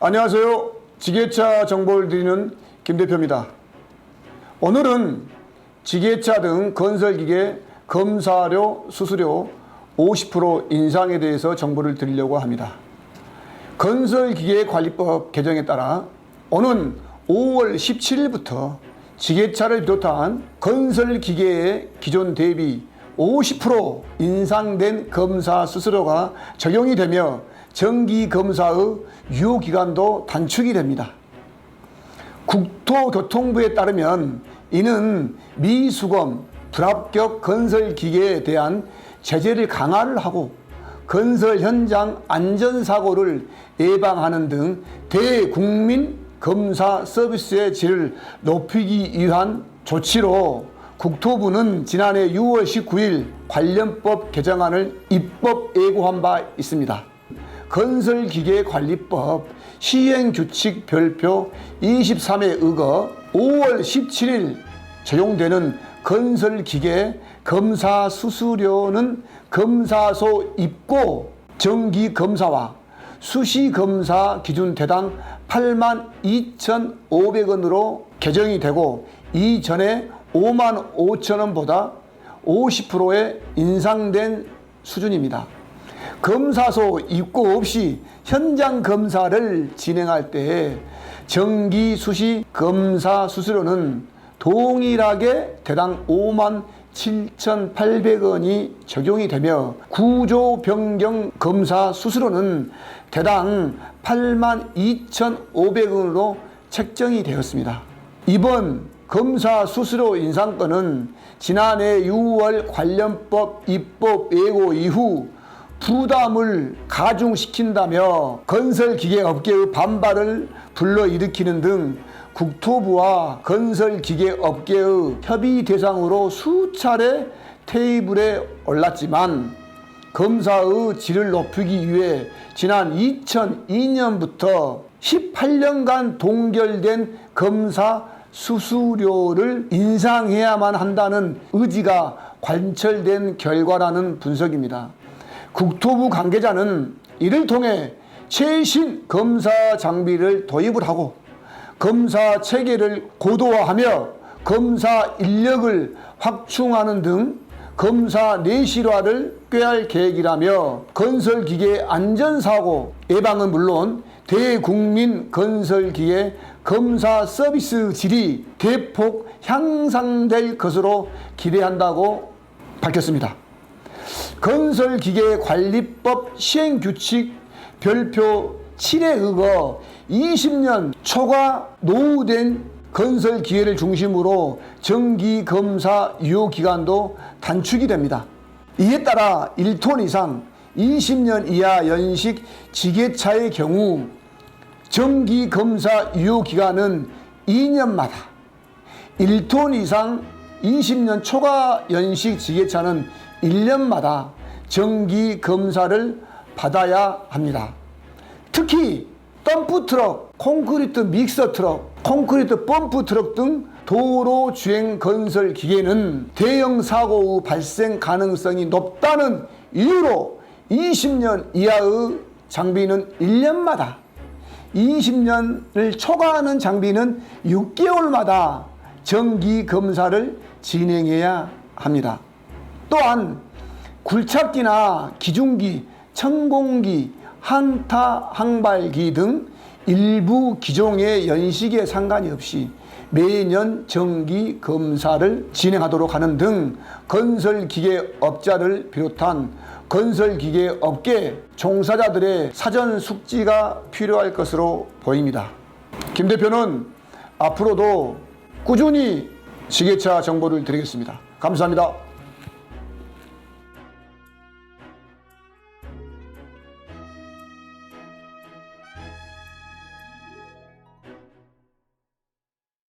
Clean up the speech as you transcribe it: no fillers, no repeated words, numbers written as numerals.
안녕하세요. 지게차 정보를 드리는 김 대표입니다. 오늘은 지게차 등 건설기계 검사료, 수수료 50% 인상에 대해서 정보를 드리려고 합니다. 건설기계관리법 개정에 따라 오는 5월 17일부터 지게차를 비롯한 건설기계의 기존 대비 50% 인상된 검사 수수료가 적용이 되며 정기검사의 유효기간도 단축이 됩니다. 국토교통부에 따르면 이는 미수검, 불합격 건설기계에 대한 제재를 강화를 하고 건설 현장 안전사고를 예방하는 등 대국민 검사 서비스의 질을 높이기 위한 조치로 국토부는 지난해 6월 19일 관련법 개정안을 입법 예고한 바 있습니다. 건설기계관리법 시행규칙 별표 23에 의거 5월 17일 적용되는 건설기계 검사 수수료는 검사소 입고 정기검사와 수시검사 기준 대당 82,500원으로 개정이 되고 이전에 55,000원보다 50%의 인상된 수준입니다. 검사소 입고 없이 현장 검사를 진행할 때 정기 수시 검사 수수료는 동일하게 대당 57,800원이 적용이 되며 구조 변경 검사 수수료는 대당 82,500원으로 책정이 되었습니다. 이번 검사 수수료 인상권은 지난해 6월 관련법 입법 예고 이후 부담을 가중시킨다며 건설기계업계의 반발을 불러일으키는 등 국토부와 건설기계업계의 협의 대상으로 수차례 테이블에 올랐지만 검사의 질을 높이기 위해 지난 2002년부터 18년간 동결된 검사 수수료를 인상해야만 한다는 의지가 관철된 결과라는 분석입니다. 국토부 관계자는 이를 통해 최신 검사 장비를 도입을 하고 검사 체계를 고도화하며 검사 인력을 확충하는 등 검사 내실화를 꾀할 계획이라며 건설기계 안전사고 예방은 물론 대국민 건설기계 검사 서비스 질이 대폭 향상될 것으로 기대한다고 밝혔습니다. 건설기계관리법 시행규칙 별표 7에 의거 20년 초과 노후된 건설기계를 중심으로 정기검사 유효기간도 단축이 됩니다. 이에 따라 1톤 이상 20년 이하 연식 지게차의 경우 정기검사 유효기간은 2년마다 1톤 이상 20년 초과 연식 지게차는 1년마다 정기검사를 받아야 합니다. 특히 덤프트럭, 콘크리트 믹서트럭, 콘크리트 펌프트럭 등 도로 주행 건설 기계는 대형 사고 후 발생 가능성이 높다는 이유로 20년 이하의 장비는 1년마다 20년을 초과하는 장비는 6개월마다 정기검사를 진행해야 합니다. 또한 굴착기나 기중기, 천공기, 한타, 항발기 등 일부 기종의 연식에 상관이 없이 매년 정기 검사를 진행하도록 하는 등 건설기계업자를 비롯한 건설기계업계 종사자들의 사전 숙지가 필요할 것으로 보입니다. 김 대표는 앞으로도 꾸준히 지게차 정보를 드리겠습니다. 감사합니다.